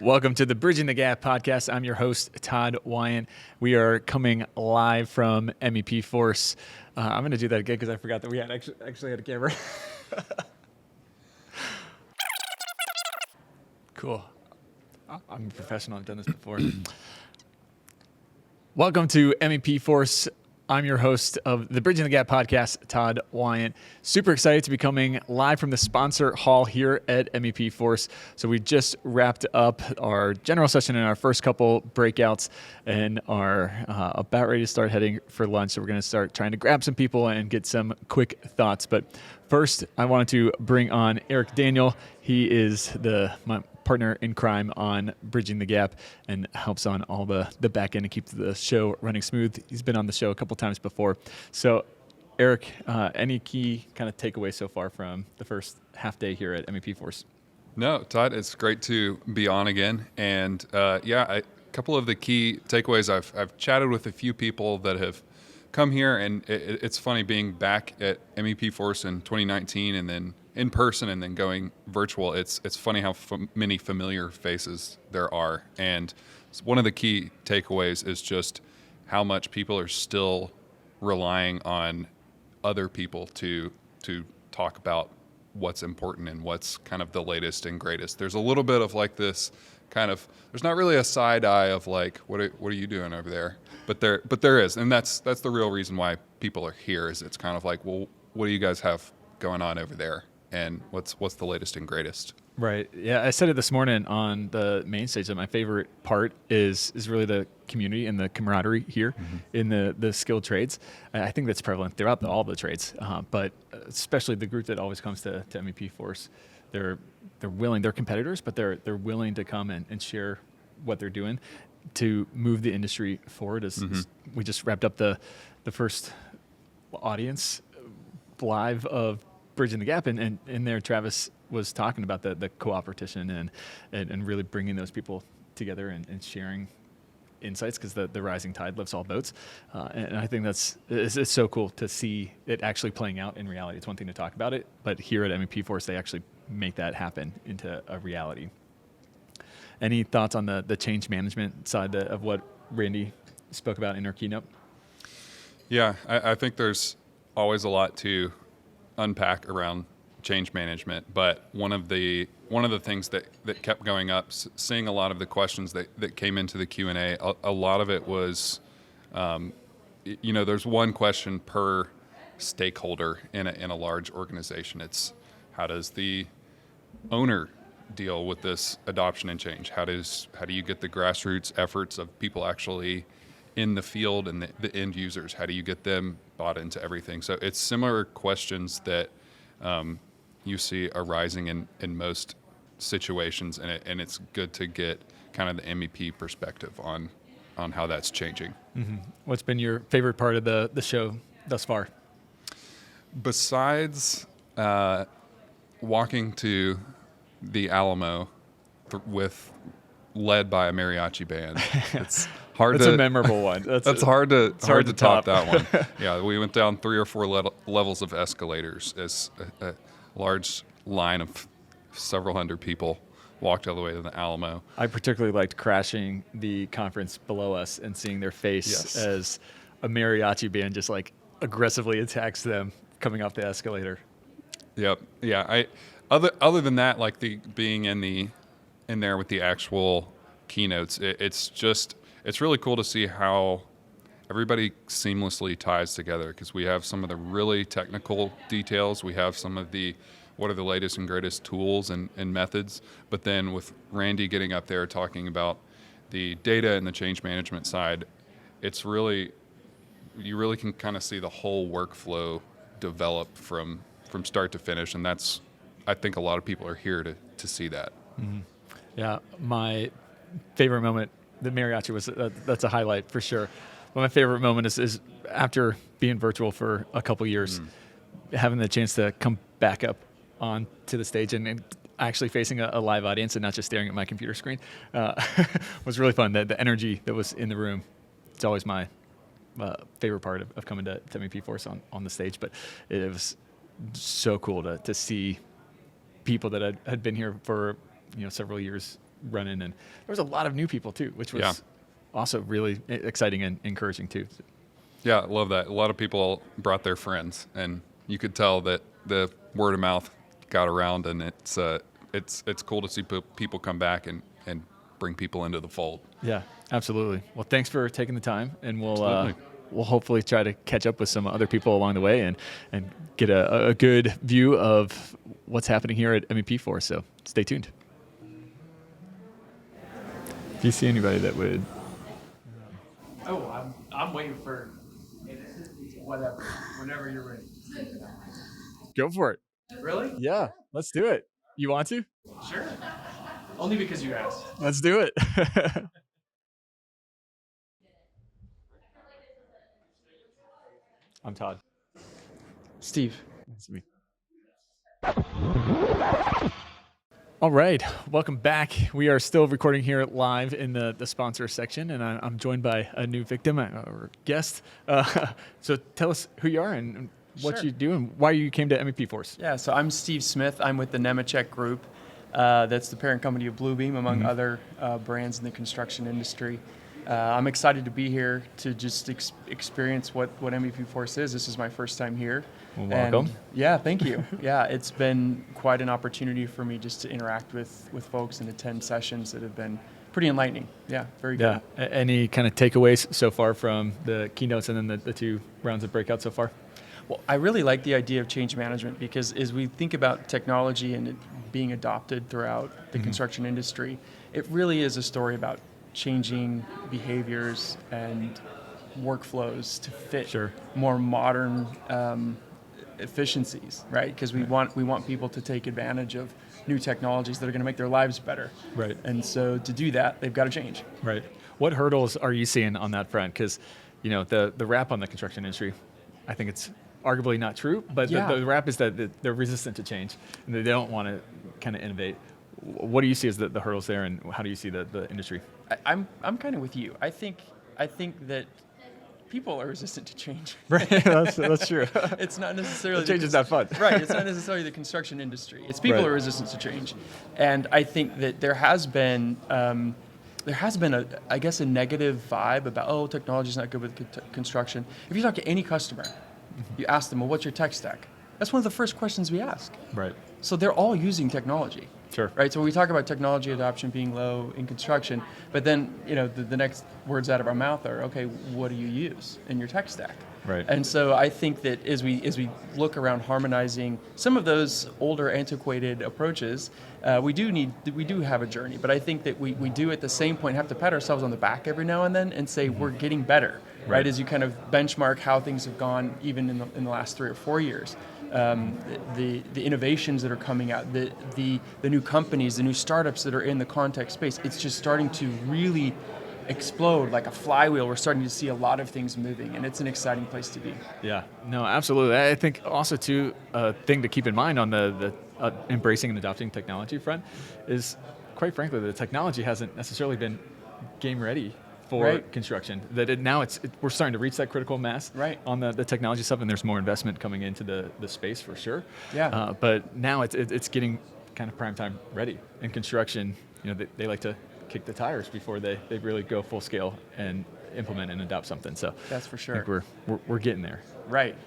Welcome to the Bridging the Gap podcast. I'm your host, Todd Wyant. We are coming live from MEP Force. I'm going to do that again because I forgot that we had actually had a camera. Cool. I'm a professional. I've done this before. Welcome to MEP Force. I'm your host of the Bridging the Gap podcast, Todd Wyant. Super excited to be coming live from the sponsor hall here at MEP Force. So we just wrapped up our general session and our first couple breakouts and are about ready to start heading for lunch. So we're going to start trying to grab some people and get some quick thoughts. But first, I wanted to bring on Eric Daniel. He is my partner in crime on Bridging the Gap and helps on all the back end and keeps the show running smooth. He's been on the show a couple times before. So Eric, any key kind of takeaways so far from the first half day here at MEP Force? No, Todd, it's great to be on again. And a couple of the key takeaways, I've chatted with a few people that have come here, and it's funny being back at MEP Force in 2019 and then in person and then going virtual. It's funny how many familiar faces there are. And one of the key takeaways is just how much people are still relying on other people to talk about what's important and what's kind of the latest and greatest. There's a little bit of like this kind of, there's not really a side eye of like, what are you doing over there? But there is. And that's the real reason why people are here, is it's kind of like, well, what do you guys have going on over there? And what's the latest and greatest? Right. Yeah, I said it this morning on the main stage that my favorite part is really the community and the camaraderie here in the skilled trades. I think that's prevalent throughout all the trades, but especially the group that always comes to MEP Force. They're willing. They're competitors, but they're willing to come and share what they're doing to move the industry forward. As we just wrapped up the first audience live of Bridging the Gap, and in there Travis was talking about the cooperation and really bringing those people together and sharing insights, because the rising tide lifts all boats. And I think it's so cool to see it actually playing out in reality. It's one thing to talk about it, but here at MEP Force, they actually make that happen into a reality. Any thoughts on the change management side of what Randy spoke about in our keynote? Yeah, I think there's always a lot to unpack around change management, but one of the things that kept going up, seeing a lot of the questions that came into the Q&A, a lot of it was, there's one question per stakeholder in a large organization. It's, how does the owner deal with this adoption and change? How do you get the grassroots efforts of people actually in the field and the end users? How do you get them bought into everything? So it's similar questions that you see arising in most situations, and it's good to get kind of the MEP perspective on how that's changing. Mm-hmm. What's been your favorite part of the show thus far? Besides walking to the Alamo led by a mariachi band, it's hard. That's a memorable one. That's hard to top that one. Yeah, we went down 3 or 4 levels of escalators as a large line of several hundred people walked all the way to the Alamo. I particularly liked crashing the conference below us and seeing their face as a mariachi band just like aggressively attacks them coming off the escalator. Yep. Yeah. Other than that, like being in there with the actual keynotes, it's really cool to see how everybody seamlessly ties together, because we have some of the really technical details. We have some of what are the latest and greatest tools and methods. But then with Randy getting up there talking about the data and the change management side, you really can kind of see the whole workflow develop from start to finish. And I think a lot of people are here to see that. Mm-hmm. Yeah, my favorite moment, the mariachi was that's a highlight for sure. But my favorite moment is after being virtual for a couple years, having the chance to come back up onto the stage and actually facing a live audience and not just staring at my computer screen was really fun. The energy that was in the room, it's always my favorite part of coming to MEP Force on the stage. But it was so cool to see people that had been here for several years running, and there was a lot of new people too, which was Yeah. also really exciting and encouraging too. Yeah, I love that. A lot of people brought their friends, and you could tell that the word of mouth got around, and it's cool to see people come back and bring people into the fold. Yeah, absolutely. Well, thanks for taking the time, and Absolutely. we'll hopefully try to catch up with some other people along the way and get a good view of what's happening here at MEP Force. So stay tuned. If you see anybody that would, Oh, I'm waiting for whatever, whenever you're ready. go for it. Really? Yeah, let's do it. You want to? Sure. Only because you asked. Let's do it. I'm Todd. Steve. Nice to meet you. All right, welcome back. We are still recording here live in the sponsor section, and I'm joined by a new victim or guest. So tell us who you are and what Sure. you do and why you came to MEP Force. Yeah, so I'm Steve Smith. I'm with the Nemetscheck Group. That's the parent company of Bluebeam, among other brands in the construction industry. I'm excited to be here to just experience what MEP Force is. This is my first time here. Well, welcome. And yeah, thank you. Yeah, it's been quite an opportunity for me just to interact with folks and attend sessions that have been pretty enlightening. Yeah, very good. Yeah. Any kind of takeaways so far from the keynotes and then the 2 rounds of breakout so far? Well, I really like the idea of change management because as we think about technology and it being adopted throughout the construction industry, it really is a story about changing behaviors and workflows to fit Sure. more modern efficiencies, right? Because we want people to take advantage of new technologies that are going to make their lives better. Right. And so to do that, they've got to change. Right. What hurdles are you seeing on that front? Because, the rap on the construction industry, I think it's arguably not true, but Yeah. the rap is that they're resistant to change and they don't want to kind of innovate. What do you see as the hurdles there, and how do you see the industry? I'm kind of with you. I think that people are resistant to change. Right, that's true. It's not necessarily Change is not fun. Right. It's not necessarily the construction industry. It's people Right. who are resistant to change, and I think that there has been I guess a negative vibe about technology is not good with construction. If you talk to any customer, you ask them, well, what's your tech stack? That's one of the first questions we ask. Right. So they're all using technology. Sure. Right. So we talk about technology adoption being low in construction, but then the next words out of our mouth are, okay, what do you use in your tech stack? Right. And so I think that as we look around harmonizing some of those older, antiquated approaches, we do have a journey. But I think that we do at the same point have to pat ourselves on the back every now and then and say we're getting better. Right. As you kind of benchmark how things have gone, even in the last 3 or 4 years. The innovations that are coming out, the new companies, the new startups that are in the context space, it's just starting to really explode like a flywheel. We're starting to see a lot of things moving, and it's an exciting place to be. Yeah, no, absolutely. I think also too, a thing to keep in mind on the embracing and adopting technology front is, quite frankly, the technology hasn't necessarily been game ready for Right. construction. Now we're starting to reach that critical mass Right. on the technology stuff, and there's more investment coming into the space for sure. Yeah. But now it's getting kind of prime time ready. In construction, they like to kick the tires before they really go full scale and implement and adopt something. So That's for I sure. think we're getting there. Right.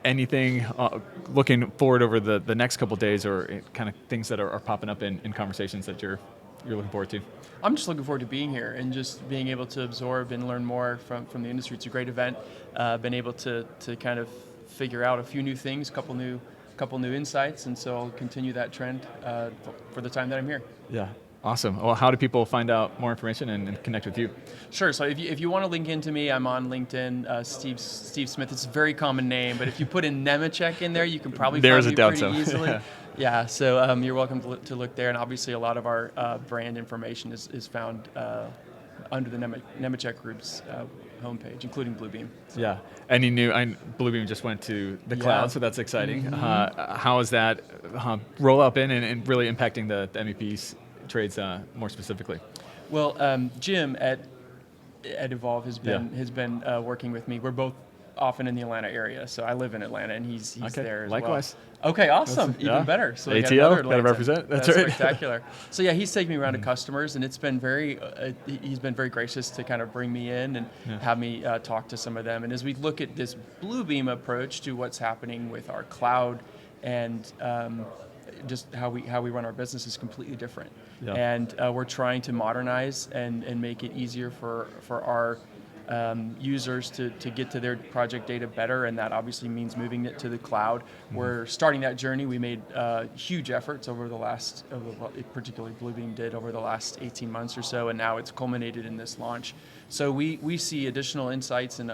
Anything looking forward over the next couple of days, or kind of things that are popping up in conversations that you're looking forward to? I'm just looking forward to being here and just being able to absorb and learn more from the industry. It's a great event. Been able to kind of figure out a few new things, couple new insights, and so I'll continue that trend for the time that I'm here. Yeah. Awesome. Well, how do people find out more information and connect with you? Sure. So if you want to link into me, I'm on LinkedIn. Steve Smith. It's a very common name, but if you put in Nemetscheck in there, you can probably There's find a me doubt pretty so. easily. Yeah. Yeah. So you're welcome to look there, and obviously a lot of our brand information is found under the Nemetscheck Group's homepage, including Bluebeam. Yeah. Any new? Bluebeam just went to the cloud, so that's exciting. How is that roll up in and really impacting the MEP's trades more specifically? Well, Jim at Evolve has been working with me. We're both often in the Atlanta area, so I live in Atlanta, and he's Okay, there as likewise. well. Okay, awesome, even better. So we got ATL, another gotta Atlantan. represent. That's right. Spectacular. So yeah, he's taking me around to customers, and it's been he's been very gracious to kind of bring me in and have me talk to some of them. And as we look at this Bluebeam approach to what's happening with our cloud and just how we run our business is completely different. Yeah. And we're trying to modernize and make it easier for our users to get to their project data better, and that obviously means moving it to the cloud. We're starting that journey. We made huge efforts over the last, particularly Bluebeam did over the last 18 months or so, and now it's culminated in this launch. So we see additional insights and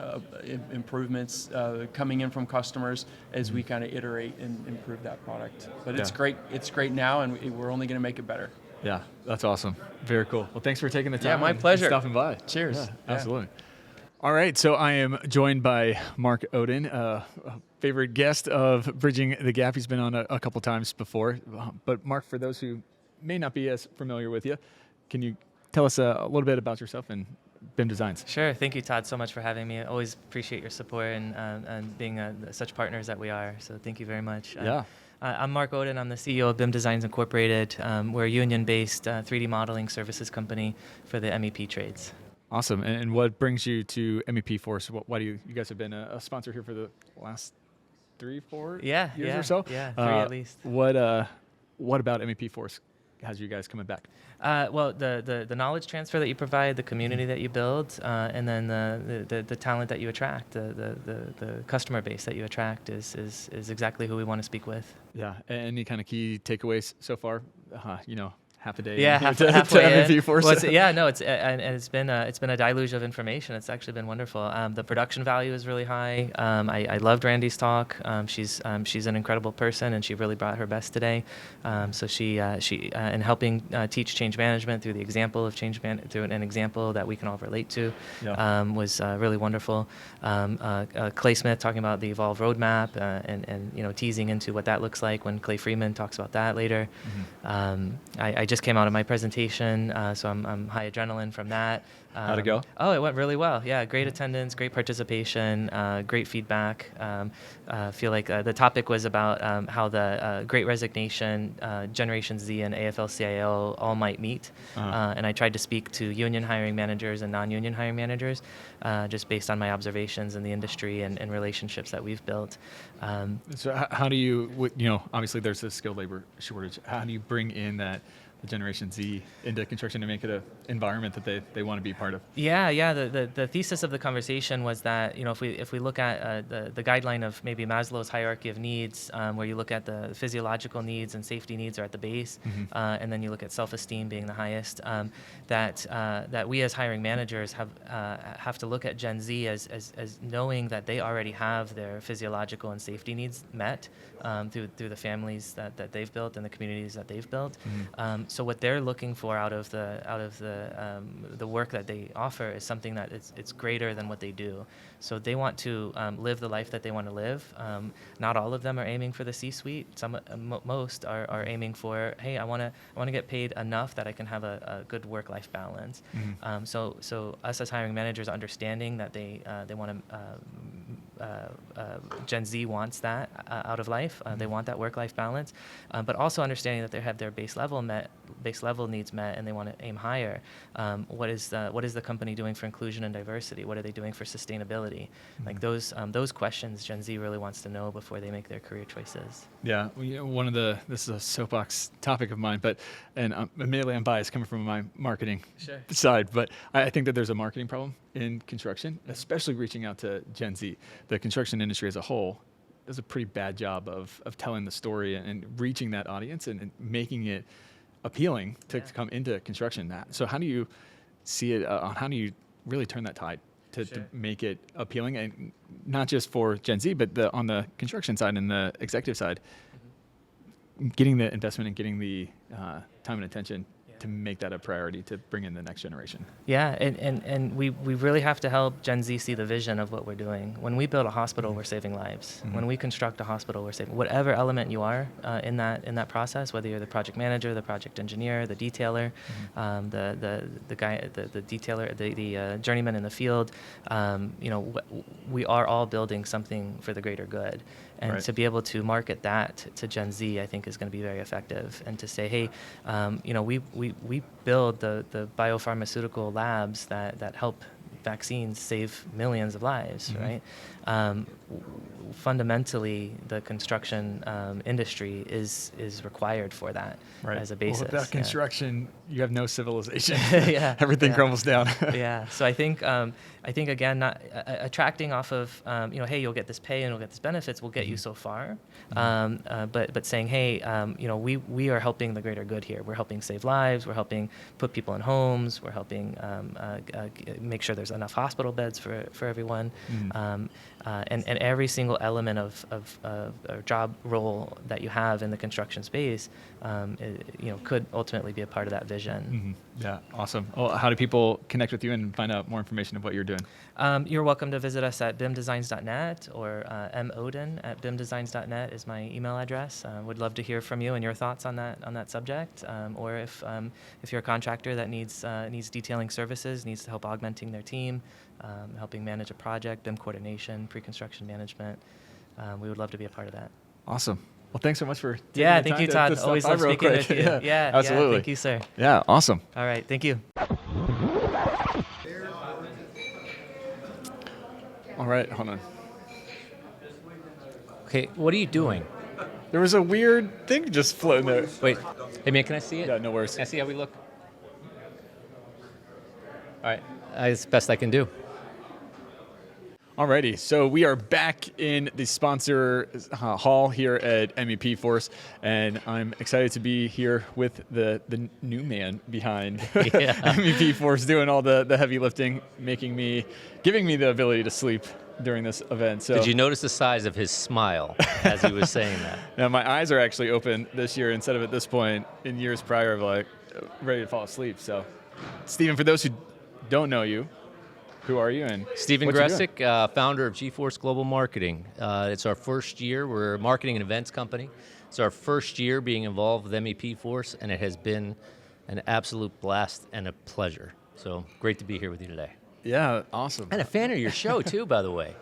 improvements coming in from customers as we kind of iterate and improve that product. But it's great. It's great now, and we're only going to make it better. Yeah, that's awesome. Very cool. Well, thanks for taking the time. Yeah, my and pleasure. stopping by. Cheers. Yeah, Yeah. absolutely. All right, so I am joined by Mark Oden, a favorite guest of Bridging the Gap. He's been on a couple times before. But Mark, for those who may not be as familiar with you, can you tell us a little bit about yourself and BIM Designs? Sure. Thank you, Todd, so much for having me. I always appreciate your support and being such partners that we are. So thank you very much. I'm Mark Oden. I'm the CEO of BIM Designs Incorporated. We're a union-based 3D modeling services company for the MEP trades. Awesome. And what brings you to MEP Force? Why do you guys have been a sponsor here for the last 3-4 years or so? Yeah, 3 at least. What about MEP Force has you guys coming back? Well, the knowledge transfer that you provide, the community that you build, and then the talent that you attract, the customer base that you attract is exactly who we want to speak with. Yeah. Any kind of key takeaways so far? Half a day. Yeah, to halfway in. MEP Force. Well, it's been a deluge of information. It's actually been wonderful. The production value is really high. I loved Randy's talk. She's an incredible person, and she really brought her best today. So she in helping teach change management through the example of through an example that we can all relate to, was really wonderful. Clay Smith talking about the Evolve roadmap and teasing into what that looks like when Clay Freeman talks about that later. I just came out of my presentation, so I'm high adrenaline from that. How'd it go? Oh, it went really well. Yeah, great attendance, great participation, great feedback. Feel like the topic was about how the Great Resignation, Generation Z, and AFL-CIO all might meet. And I tried to speak to union hiring managers and non-union hiring managers, just based on my observations in the industry and relationships that we've built. So how do you, obviously there's a skilled labor shortage. How do you bring in the Generation Z into construction to make it an environment that they want to be part of? Yeah. The thesis of the conversation was that if we look at the guideline of maybe Maslow's hierarchy of needs, where you look at the physiological needs and safety needs are at the base, and then you look at self-esteem being the highest, that we as hiring managers have to look at Gen Z as knowing that they already have their physiological and safety needs met through the families that they've built and the communities that they've built. So what they're looking for out of the work that they offer is something that it's greater than what they do. So they want to live the life that they want to live. Not all of them are aiming for the C-suite. Most are aiming for, hey, I want to get paid enough that I can have a good work-life balance. So us as hiring managers understanding that they want to Gen Z wants that out of life. They want that work-life balance, but also understanding that they have their base level needs met, and they want to aim higher. What is the company doing for inclusion and diversity? What are they doing for sustainability? Like those questions, Gen Z really wants to know before they make their career choices. Yeah, this is a soapbox topic of mine, and admittedly I'm biased coming from my marketing side, but I think that there's a marketing problem in construction, especially reaching out to Gen Z. The construction industry as a whole does a pretty bad job of telling the story and reaching that audience and making it appealing to come into construction. So how do you see it, how do you really turn that tide to make it appealing, and not just for Gen Z, but on the construction side and the executive side, getting the investment and getting the time and attention to make that a priority to bring in the next generation. Yeah, and we really have to help Gen Z see the vision of what we're doing. When we build a hospital, we're saving lives. When we construct a hospital, we're saving whatever element you are in that process, whether you're the project manager, the project engineer, the detailer, the guy, the detailer, the journeyman in the field. We are all building something for the greater good. And Right. to be able to market that to Gen Z, I think is going to be very effective. And to say, hey, we build the biopharmaceutical labs that help vaccines save millions of lives, right? Fundamentally, the construction industry is required for that as a basis. Well, without construction, you have no civilization. Yeah, Everything crumbles down. Yeah. So I think again, not attracting off of hey, you'll get this pay and you'll get this benefits will get you so far, but saying, hey, we are helping the greater good here. We're helping save lives. We're helping put people in homes. We're helping make sure there's enough hospital beds for everyone, and every single element of a job role that you have in the construction space, could ultimately be a part of that vision. Yeah, awesome. Well, how do people connect with you and find out more information of what you're doing? You're welcome to visit us at bimdesigns.net or moden@bimdesigns.net is my email address. Would love to hear from you and your thoughts on that subject. Or if you're a contractor that needs detailing services, needs help augmenting their team, helping manage a project, BIM coordination, pre-construction management, we would love to be a part of that. Awesome. Well, thanks so much for taking Yeah, the thank time you, to Todd. stop Always by love real speaking quick. with you. Yeah, absolutely. Thank you, sir. Yeah, awesome. All right, thank you. All right, hold on. Okay, what are you doing? There was a weird thing just floating there. Wait, hey man, can I see it? Yeah, no worries. Can I see how we look? All right, that's the best I can do. Alrighty, so we are back in the sponsor hall here at MEP Force, and I'm excited to be here with the new man behind MEP Force, doing all the heavy lifting, giving me the ability to sleep during this event. So Did you notice the size of his smile as he was saying that? now my eyes are actually open this year instead of at this point in years prior of like ready to fall asleep. So, Stephen, for those who don't know you, who are you and Stephen what you doing? Gressick, founder of GeForce Global Marketing. It's our first year. We're a marketing and events company. It's our first year being involved with MEP Force, and it has been an absolute blast and a pleasure. So great to be here with you today. Yeah, awesome. And a fan of your show too, by the way.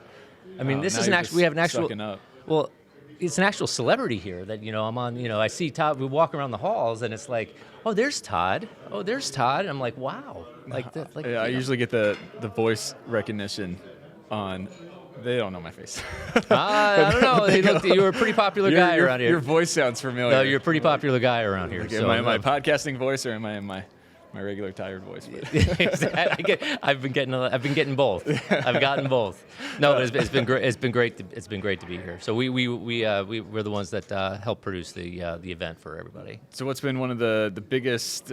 I mean, this now is you're an actual. We have an just actual. sucking up. Well, it's an actual celebrity here that I'm on. I see Todd. We walk around the halls, and it's like, oh, there's Todd. Oh, there's Todd. And I'm like, wow. Yeah, I usually get the voice recognition on. They don't know my face. I don't know. You were a pretty popular guy around here. Your voice sounds familiar. No, you're a pretty popular guy around here. Okay, So, am I podcasting voice or am I in my regular tired voice? I've been getting both. I've gotten both. No, but it's been great. It's been great to be here. So we're the ones that help produce the event for everybody. So what's been one of the biggest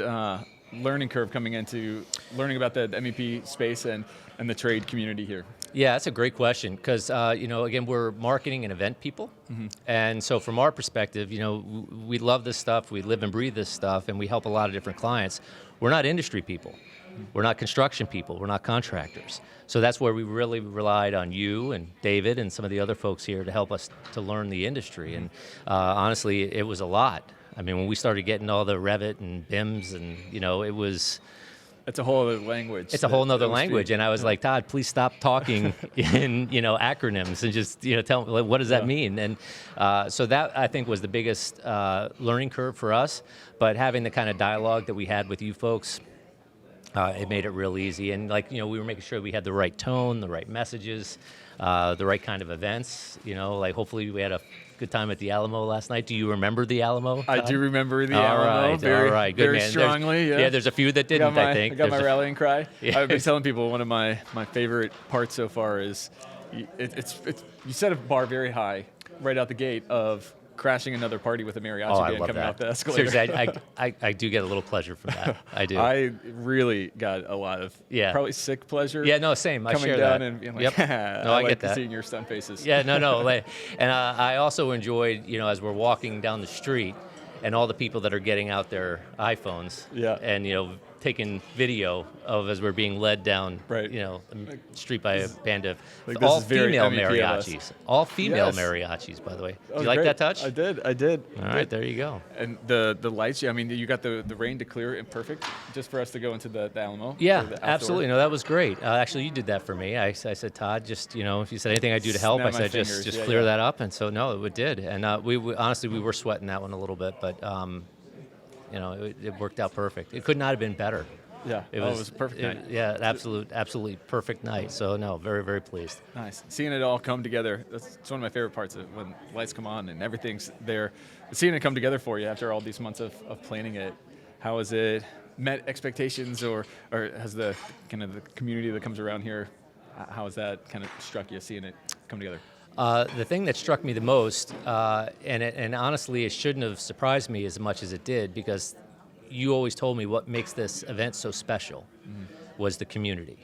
learning curve coming into learning about the MEP space and the trade community here? Yeah, that's a great question because, again, we're marketing and event people. And so from our perspective, we love this stuff. We live and breathe this stuff, and we help a lot of different clients. We're not industry people. We're not construction people. We're not contractors. So that's where we really relied on you and David and some of the other folks here to help us to learn the industry. And honestly, it was a lot. I mean, when we started getting all the Revit and BIMs and, it was... It's a whole other language. It's a whole other language. And I was like, Todd, please stop talking in, acronyms and just, tell me, what does that mean? And so that, I think, was the biggest learning curve for us. But having the kind of dialogue that we had with you folks, it made it real easy. And we were making sure we had the right tone, the right messages, the right kind of events. Hopefully we had a good time at the Alamo last night. Do you remember the Alamo, Todd? I do remember the Alamo Good, very man. strongly. There's a few that didn't, I think. I got my There's rallying cry. Yeah. I've been telling people one of my favorite parts so far is you set a bar very high right out the gate of crashing another party with a mariachi I band love coming that. off the escalator. Seriously, I do get a little pleasure from that. I do. I really got a lot of probably sick pleasure. Yeah, no, same. I coming share down that. and being like, Yep. No, I get like that. seeing your stunned faces. Yeah, no. And I also enjoyed, as we're walking down the street, and all the people that are getting out their iPhones Yeah. and taking video of as we're being led down Right. street by a band of Like, this all is very female MEP of us. mariachis. All female Yes. mariachis, by the way. That Do was you like great. that touch? I did. All right, there you go. And the lights, I mean, you got the rain to clear and perfect just for us to go into the Alamo. Yeah, for the outdoor. absolutely. No, that was great. Actually, you did that for me. I said, Todd, just, if you said anything I do to help, Snap I my said, fingers. just Yeah, clear yeah. that up. And so, no, it did. And we honestly, we were sweating that one a little bit, but, it worked out perfect. It could not have been better. Yeah, it was a perfect night. Yeah, absolutely perfect night. So, no, very, very pleased. Nice. Seeing it all come together, it's one of my favorite parts of when lights come on and everything's there. Seeing it come together for you after all these months of planning it, how has it met expectations or has the kind of the community that comes around here, how has that kind of struck you, seeing it come together? The thing that struck me the most, and honestly, it shouldn't have surprised me as much as it did, because you always told me what makes this event so special was the community.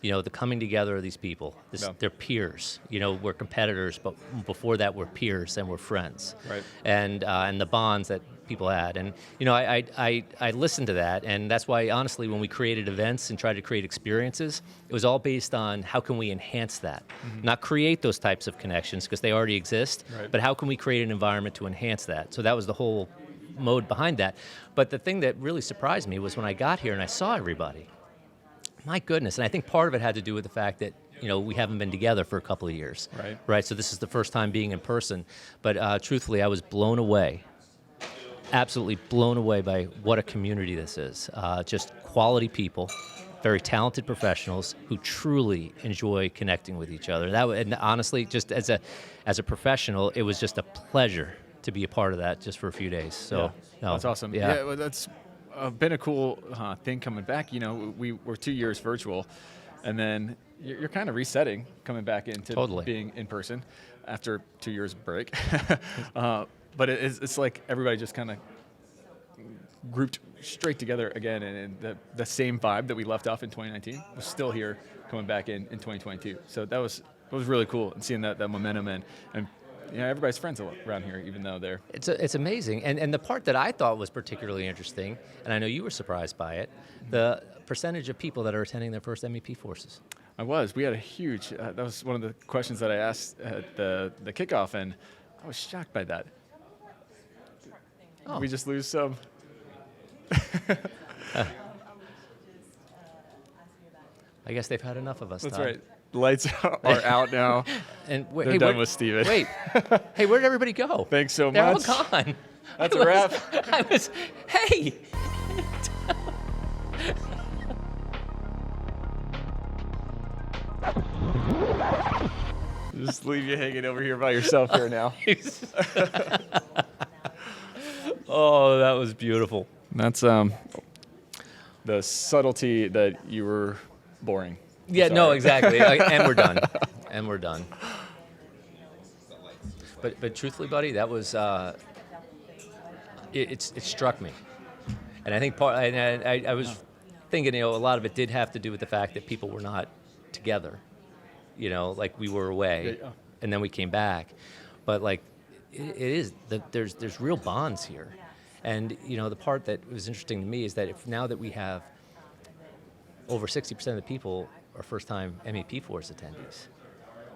The coming together of these people. Yeah. They're peers. We're competitors, but before that, we're peers and we're friends. Right. And the bonds that people had. And I listened to that, and that's why, honestly, when we created events and tried to create experiences, it was all based on how can we enhance that, not create those types of connections because they already exist, Right. but how can we create an environment to enhance that? So that was the whole mode behind that. But the thing that really surprised me was when I got here and I saw everybody. My goodness, and I think part of it had to do with the fact that we haven't been together for a couple of years. Right. So this is the first time being in person. But truthfully, I was blown away, absolutely blown away by what a community this is. Just quality people, very talented professionals who truly enjoy connecting with each other. And honestly, just as a professional, it was just a pleasure to be a part of that just for a few days. So no, That's awesome. Yeah, Well, that's been a cool thing coming back. We were 2 years virtual, and then you're kind of resetting, coming back into Totally. being in person after 2 years break. But it's like everybody just kind of grouped straight together again, and the same vibe that we left off in 2019 was still here coming back in 2022. So that was really cool, and seeing that momentum and everybody's friends around here, even though they're... It's amazing. And the part that I thought was particularly interesting, and I know you were surprised by it, the percentage of people that are attending their first MEP Forces. I was. We had a huge... that was one of the questions that I asked at the kickoff, and I was shocked by that. Oh. We just lose some... I guess they've had enough of us, That's Todd. right. The lights are out now. And They're done with Steven. Wait. Hey, where'd everybody go? Thanks so They're much. all gone. That's a wrap. Hey! Just leave you hanging over here by yourself here now. Oh, that was beautiful. That's the subtlety that you were boring. Yeah, no, Sorry. exactly. And we're done. And we're done. But truthfully, buddy, that was it struck me, and I think I was thinking, a lot of it did have to do with the fact that people were not together, like we were away, Yeah. and then we came back, but like it is that there's real bonds here, and the part that was interesting to me is that now that we have over 60% of the people are first-time MEP Force attendees.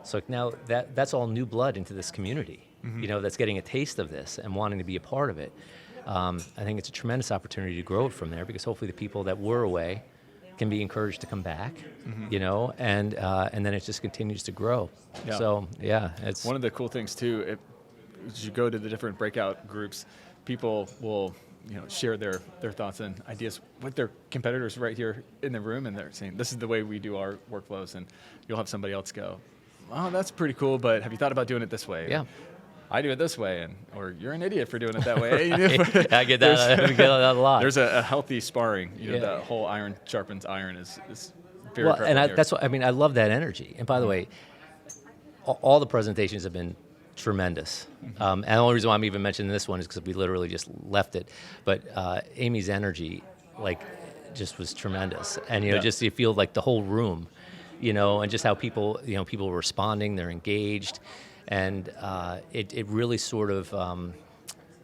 So now that's all new blood into this community, that's getting a taste of this and wanting to be a part of it. I think it's a tremendous opportunity to grow it from there, because hopefully the people that were away can be encouraged to come back, and then it just continues to grow. Yeah. So yeah, it's One of the cool things too, as you go to the different breakout groups, people will share their thoughts and ideas with their competitors right here in the room, and they're saying, this is the way we do our workflows, and you'll have somebody else go, oh, that's pretty cool, but have you thought about doing it this way? Yeah. I do it this way, or you're an idiot for doing it that way. I get that. I get that a lot. There's a healthy sparring. Yeah. The whole iron sharpens iron is very well, prevalent and here. that's what I love that energy. And by the way, all the presentations have been tremendous. And the only reason why I'm even mentioning this one is because we literally just left it. But Amy's energy, just was tremendous. And just you feel like the whole room, and just how people, people were responding, they're engaged, and it really sort of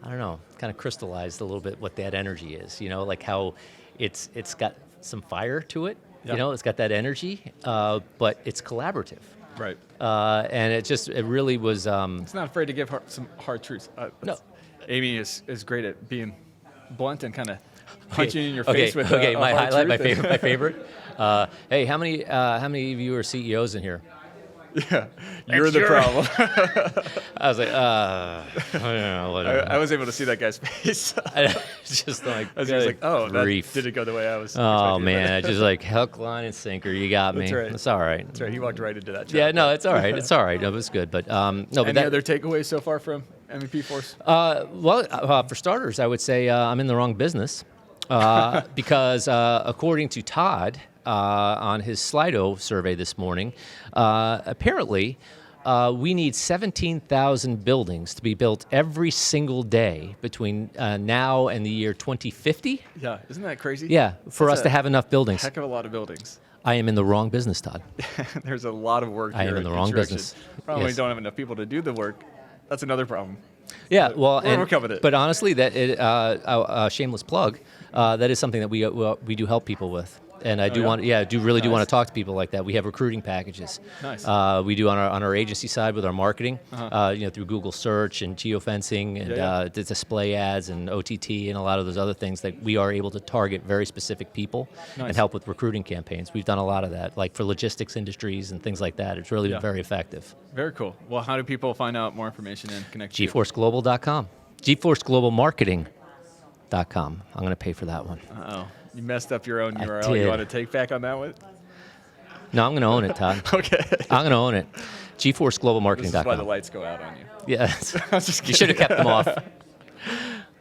I don't know, kind of crystallized a little bit what that energy is. Like how it's got some fire to it. Yeah. It's got that energy, but it's collaborative. Right. And it really was. It's not afraid to give some hard truths. No. Amy is great at being blunt and kind of punching you in your face with okay. a My hard highlight, truth. my favorite. Hey, how many of you are CEOs in here? Yeah, you're the problem. I was like, I don't know, whatever. I was able to see that guy's face. Just like, As he was like, oh, grief. that didn't go the way I was. Oh expecting. man, I just like hook, line, and sinker. You got me. That's right. It's all right. That's right. He walked right into that. Job. Yeah, no, it's all right. It's all right. No, it was good. But no, but Any other takeaways so far from MEP Force? For starters, I would say I'm in the wrong business because according to Todd on his Slido survey this morning, apparently we need 17,000 buildings to be built every single day between now and the year 2050. Yeah, isn't that crazy? Yeah, for That's us to have enough buildings. Heck of a lot of buildings. I am in the wrong business, Todd. There's a lot of work here. I am in the wrong construction. business. Problem Yes. we don't have enough people to do the work. That's another problem. Yeah, well, We're overcoming it. but honestly, that shameless plug. That is something that we do help people with, and I do yeah? want, really do Nice. want to talk to people like that. We have recruiting packages. Nice. We do on our agency side with our marketing, through Google search and geofencing and the display ads and OTT and a lot of those other things that we are able to target very specific people Nice. and help with recruiting campaigns. We've done a lot of that, like for logistics industries and things like that. It's really been very effective. Very cool. Well, how do people find out more information and connect to you? GeForceGlobal.com. GeForceGlobalMarketing.com. I'm going to pay for that one. Uh-oh. You messed up your own I URL. You did. want to take back on that one? No, I'm going to own it, Todd. Okay. I'm going to own it. GeForceGlobalMarketing.com. This is why the lights go out on you. Yeah, I was just you should have kept them off.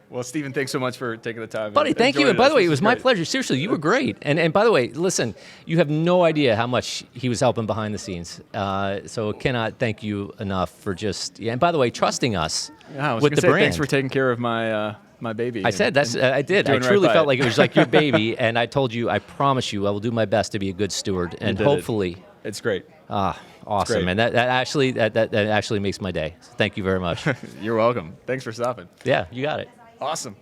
Well, Stephen, thanks so much for taking the time. Buddy, and thank you. joining And by us. the way, This it was is my great. pleasure. Seriously, you were great. And by the way, listen, you have no idea how much he was helping behind the scenes. So cannot thank you enough for just, and by the way, trusting us Yeah, I was with gonna the say, brand. thanks for taking care of my my baby. I said that's. I did. I doing right truly by felt it. like it was like your baby, and I told you, I promise you, I will do my best to be a good steward, and did it. hopefully, It's great. awesome, great. man. That actually makes my day. So thank you very much. You're welcome. Thanks for stopping. Yeah, you got it. Awesome.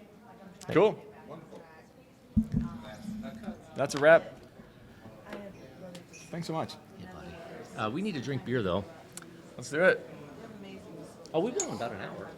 Cool. That's a wrap. Thanks so much. Yeah, buddy. We need to drink beer though. Let's do it. Oh, we've been on about an hour.